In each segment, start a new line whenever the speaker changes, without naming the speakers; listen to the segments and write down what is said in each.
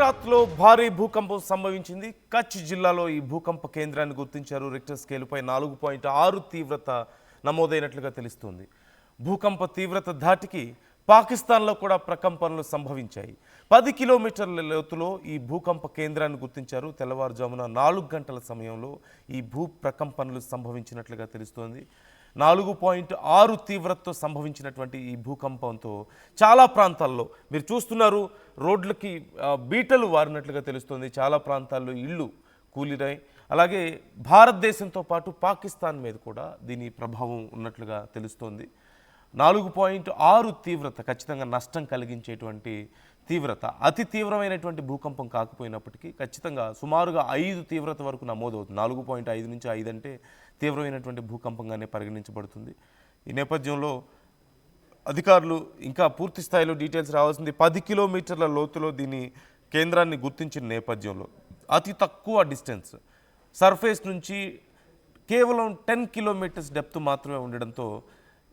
గుజరాత్లో భారీ భూకంపం సంభవించింది. కచ్ జిల్లాలో ఈ భూకంప కేంద్రాన్ని గుర్తించారు. రిక్టర్ స్కేలుపై 4.6 తీవ్రత నమోదైనట్లుగా తెలుస్తోంది. భూకంప తీవ్రత ధాటికి పాకిస్తాన్లో కూడా ప్రకంపనలు సంభవించాయి. 10 కిలోమీటర్ల లోతులో ఈ భూకంప కేంద్రాన్ని గుర్తించారు. తెల్లవారుజామున 4 గంటల సమయంలో ఈ భూ ప్రకంపనలు సంభవించినట్లుగా తెలుస్తోంది. 4.6 తీవ్రతతో సంభవించినటువంటి ఈ భూకంపంతో చాలా ప్రాంతాల్లో మీరు చూస్తున్నారు, రోడ్లకి బీటలు వారినట్లుగా తెలుస్తుంది. చాలా ప్రాంతాల్లో ఇళ్ళు కూలినాయి. అలాగే భారతదేశంతో పాటు పాకిస్తాన్ మీద కూడా దీని ప్రభావం ఉన్నట్లుగా తెలుస్తోంది. 4.6 తీవ్రత ఖచ్చితంగా నష్టం కలిగించేటువంటి తీవ్రత. అతి తీవ్రమైనటువంటి భూకంపం కాకపోయినప్పటికీ ఖచ్చితంగా సుమారుగా 5 తీవ్రత వరకు నమోదవుతుంది. 4.5 నుంచి 5 అంటే తీవ్రమైనటువంటి భూకంపంగానే పరిగణించబడుతుంది. ఈ నేపథ్యంలో అధికారులు ఇంకా పూర్తి స్థాయిలో డీటెయిల్స్ రావాల్సింది. 10 కిలోమీటర్ల లోతులో దీని కేంద్రాన్ని గుర్తించిన నేపథ్యంలో అతి తక్కువ డిస్టెన్స్ సర్ఫేస్ నుంచి కేవలం 10 కిలోమీటర్స్ డెప్త్ మాత్రమే ఉండడంతో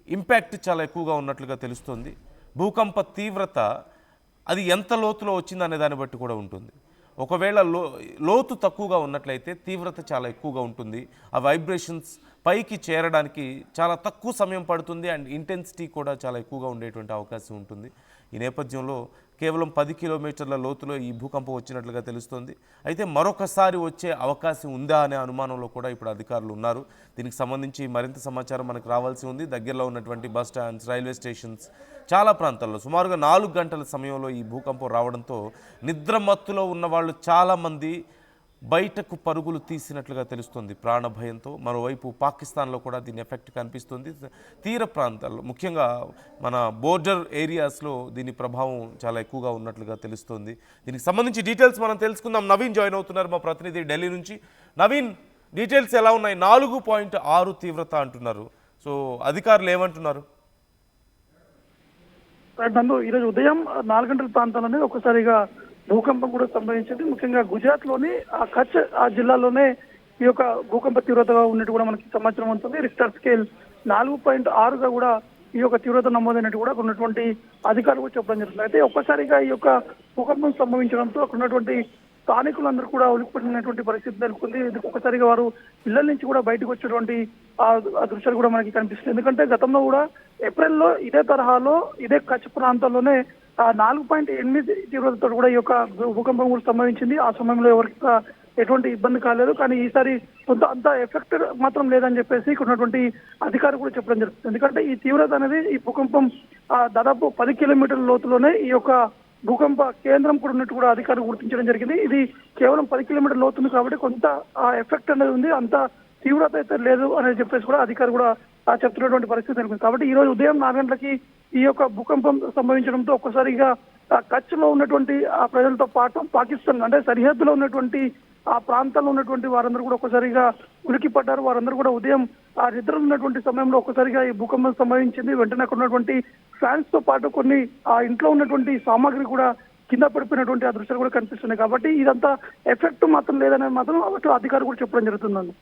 ఇంపాక్ట్ చాలా ఎక్కువగా ఉన్నట్లుగా తెలుస్తుంది. భూకంప తీవ్రత అది ఎంత లోతులో వచ్చిందనే దాన్ని బట్టి కూడా ఉంటుంది. ఒకవేళ లోతు తక్కువగా ఉన్నట్లయితే తీవ్రత చాలా ఎక్కువగా ఉంటుంది. ఆ వైబ్రేషన్స్ పైకి చేరడానికి చాలా తక్కువ సమయం పడుతుంది అండ్ ఇంటెన్సిటీ కూడా చాలా ఎక్కువగా ఉండేటువంటి అవకాశం ఉంటుంది. ఈ నేపథ్యంలో కేవలం 10 కిలోమీటర్ల లోతులో ఈ భూకంపం వచ్చినట్లుగా తెలుస్తోంది. అయితే మరొకసారి వచ్చే అవకాశం ఉందా అనే అనుమానంలో కూడా ఇప్పుడు అధికారులు ఉన్నారు. దీనికి సంబంధించి మరింత సమాచారం మనకు రావాల్సి ఉంది. దగ్గరలో ఉన్నటువంటి బస్ స్టాండ్స్, రైల్వే స్టేషన్స్, చాలా ప్రాంతాల్లో సుమారుగా 4 గంటల సమయంలో ఈ భూకంపం రావడంతో నిద్రమత్తులో ఉన్న వాళ్ళు చాలామంది బయటకు పరుగులు తీసినట్లుగా తెలుస్తుంది ప్రాణ భయంతో. మరోవైపు పాకిస్తాన్లో కూడా దీని ఎఫెక్ట్ కనిపిస్తుంది. తీర ప్రాంతాల్లో ముఖ్యంగా మన బోర్డర్ ఏరియాస్లో దీని ప్రభావం చాలా ఎక్కువగా ఉన్నట్లుగా తెలుస్తుంది. దీనికి సంబంధించి డీటెయిల్స్ మనం తెలుసుకుందాం. నవీన్ జాయిన్ అవుతున్నారు, మా ప్రతినిధి ఢిల్లీ నుంచి. నవీన్, డీటెయిల్స్ ఎలా ఉన్నాయి? 4.6 తీవ్రత అంటున్నారు, సో అధికారులు ఏమంటున్నారు?
ఈరోజు ఉదయం 4 గంటల ప్రాంతాల్లోనే ఒక్కసారిగా భూకంపం కూడా సంభవించింది. ముఖ్యంగా గుజరాత్ లోని ఆ కచ్ ఆ జిల్లాలోనే ఈ యొక్క భూకంప తీవ్రతగా ఉన్నట్టు కూడా మనకి సమాచారం ఉంటుంది. రిక్టర్ స్కేల్ 4.6గా కూడా ఈ యొక్క తీవ్రత నమోదైనట్టు కూడా ఉన్నటువంటి అధికారులు కూడా చెప్పడం జరుగుతుంది. అయితే ఒక్కసారిగా ఈ యొక్క భూకంపం సంభవించడంతో అక్కడ ఉన్నటువంటి స్థానికులందరూ కూడా ఉలిక్కిపడినటువంటి పరిస్థితి నెలకొంది. ఒక్కసారిగా వారు ఇళ్ల నుంచి కూడా బయటకు వచ్చేటువంటి ఆ దృశ్యాలు కూడా మనకి కనిపిస్తుంది. ఎందుకంటే గతంలో కూడా ఏప్రిల్లో ఇదే తరహాలో ఇదే కచ్ ప్రాంతాల్లోనే 4.8 తీవ్రతతో కూడా ఈ యొక్క భూకంపం కూడా సంభవించింది. ఆ సమయంలో ఎవరికి ఎటువంటి ఇబ్బంది కాలేదు. కానీ ఈసారి కొంత అంత ఎఫెక్ట్ మాత్రం లేదని చెప్పేసి ఇక్కడ ఉన్నటువంటి అధికారులు కూడా చెప్పడం జరుగుతుంది. ఎందుకంటే ఈ తీవ్రత అనేది ఈ భూకంపం దాదాపు 10 కిలోమీటర్ల లోతులోనే ఈ యొక్క భూకంప కేంద్రం కూడా ఉన్నట్టు కూడా అధికారులు గుర్తించడం జరిగింది. ఇది కేవలం 10 కిలోమీటర్ల లోతుంది కాబట్టి కొంత ఎఫెక్ట్ అనేది ఉంది, అంత తీవ్రత అయితే లేదు అని చెప్పేసి కూడా అధికారులు కూడా చెప్తున్నటువంటి పరిస్థితి నెలకొంది. కాబట్టి ఈ రోజు ఉదయం 4 గంటలకి ఈ యొక్క భూకంపం సంభవించడంతో ఒక్కసారిగా కచ్ లో ఉన్నటువంటి ఆ ప్రజలతో పాటు పాకిస్తాన్ అంటే సరిహద్దులో ఉన్నటువంటి ఆ ప్రాంతాల్లో ఉన్నటువంటి వారందరూ కూడా ఒక్కసారిగా ఉలికి పడ్డారు. వారందరూ కూడా ఉదయం ఆ నిద్రలో ఉన్నటువంటి సమయంలో ఒక్కసారిగా ఈ భూకంపం సంభవించింది. వెంటనే అక్కడ ఉన్నటువంటి ఫ్యాన్స్ తో పాటు కొన్ని ఆ ఇంట్లో ఉన్నటువంటి సామాగ్రి కూడా కింద పడిపోయినటువంటి ఆ దృశ్యాలు కూడా కనిపిస్తున్నాయి. కాబట్టి ఇదంతా ఎఫెక్ట్ మాత్రం లేదనేది మాత్రం అధికారులు కూడా చెప్పడం జరుగుతుందండి.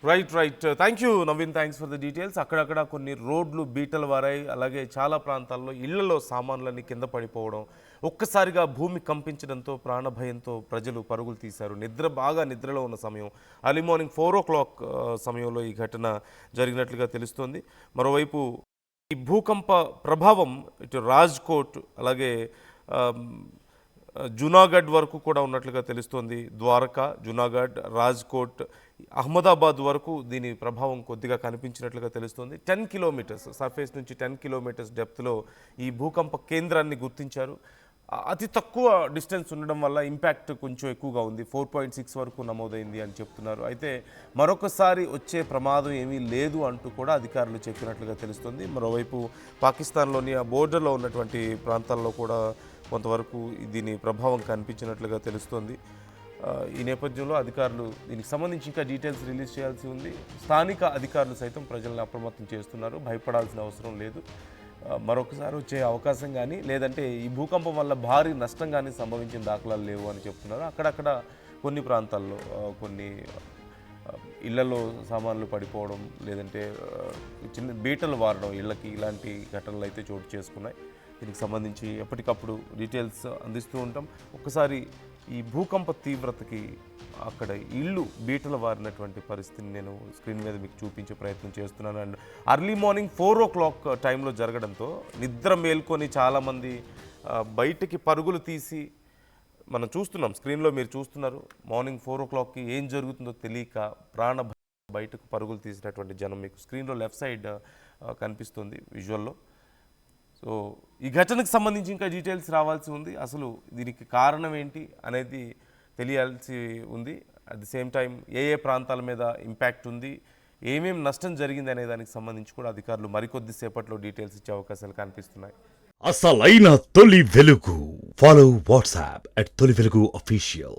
Right. Thank you Naveen, thanks for the details. అక్కడక్కడ కొన్ని రోడ్లు బీటలు వారాయి. అలాగే చాలా ప్రాంతాల్లో ఇళ్లలో సామాన్లన్నీ కింద పడిపోవడం, ఒక్కసారిగా భూమి కంపించడంతో ప్రాణభయంతో ప్రజలు పరుగులు తీశారు. బాగా నిద్రలో ఉన్న సమయం, అర్లీ మార్నింగ్ 4 o'clock సమయంలో ఈ ఘటన జరిగినట్లుగా తెలుస్తోంది. మరోవైపు ఈ భూకంప ప్రభావం ఇటు రాజ్కోట్ అలాగే జునాగఢ్ వరకు కూడా ఉన్నట్లుగా తెలుస్తోంది. ద్వారకా, జునాగఢ్, రాజ్కోట్, అహ్మదాబాద్ వరకు దీని ప్రభావం కొద్దిగా కనిపించినట్లుగా తెలుస్తోంది. 10 కిలోమీటర్స్ సర్ఫేస్ నుంచి 10 కిలోమీటర్స్ డెప్త్లో ఈ భూకంప కేంద్రాన్ని గుర్తించారు. అతి తక్కువ డిస్టెన్స్ ఉండడం వల్ల ఇంపాక్ట్ కొంచెం ఎక్కువగా ఉంది. 4.6 వరకు నమోదైంది అని చెప్తున్నారు. అయితే మరొకసారి వచ్చే ప్రమాదం ఏమీ లేదు అంటూ కూడా అధికారులు చెప్పినట్లుగా తెలుస్తుంది. మరోవైపు పాకిస్తాన్లోని ఆ బోర్డర్లో ఉన్నటువంటి ప్రాంతాల్లో కూడా కొంతవరకు దీని ప్రభావం కనిపించినట్లుగా తెలుస్తోంది. ఈ నేపథ్యంలో అధికారులు దీనికి సంబంధించి ఇంకా డీటెయిల్స్ రిలీజ్ చేయాల్సి ఉంది. స్థానిక అధికారులు సైతం ప్రజలను అప్రమత్తం చేస్తున్నారు. భయపడాల్సిన అవసరం లేదు. మరొకసారి వచ్చే అవకాశం కానీ లేదంటే ఈ భూకంపం వల్ల భారీ నష్టం కానీ సంభవించిన దాఖలాలు లేవు అని చెప్తున్నారు. అక్కడక్కడ కొన్ని ప్రాంతాల్లో కొన్ని ఇళ్లలో సామాన్లు పడిపోవడం, లేదంటే చిన్న బీటలు వారడం ఇళ్ళకి, ఇలాంటి ఘటనలు అయితే చోటు చేసుకున్నాయి. దీనికి సంబంధించి ఎప్పటికప్పుడు డీటెయిల్స్ అందిస్తూ ఉంటాం. ఒక్కసారి ఈ భూకంప తీవ్రతకి అక్కడ ఇల్లు బీటల వారినటువంటి పరిస్థితిని నేను స్క్రీన్ మీద మీకు చూపించే ప్రయత్నం చేస్తున్నాను. అండ్ అర్లీ మార్నింగ్ 4 o'clock టైంలో జరగడంతో నిద్ర మేల్కొని చాలామంది బయటికి పరుగులు తీసి మనం చూస్తున్నాం, స్క్రీన్లో మీరు చూస్తున్నారు. మార్నింగ్ 4 o'clockకి ఏం జరుగుతుందో తెలియక బయటకు పరుగులు తీసినటువంటి జనం మీకు స్క్రీన్లో లెఫ్ట్ సైడ్ కనిపిస్తుంది విజువల్లో. సో ఈ ఘటనకు సంబంధించి ఇంకా డీటెయిల్స్ రావాల్సి ఉంది. అసలు దీనికి కారణం ఏంటి అనేది తెలియాల్సి ఉంది. అట్ ది సేమ్ టైం ఏ ప్రాంతాల మీద ఇంపాక్ట్ ఉంది, ఏమేమి నష్టం జరిగింది అనే దానికి సంబంధించి కూడా అధికారులు మరికొద్ది సేపట్లో డీటెయిల్స్ ఇచ్చే అవకాశాలు కనిపిస్తున్నాయి.
అసలైన తొలి వెలుగు. ఫాలో వాట్సాప్ @తొలి వెలుగు అఫీషియల్.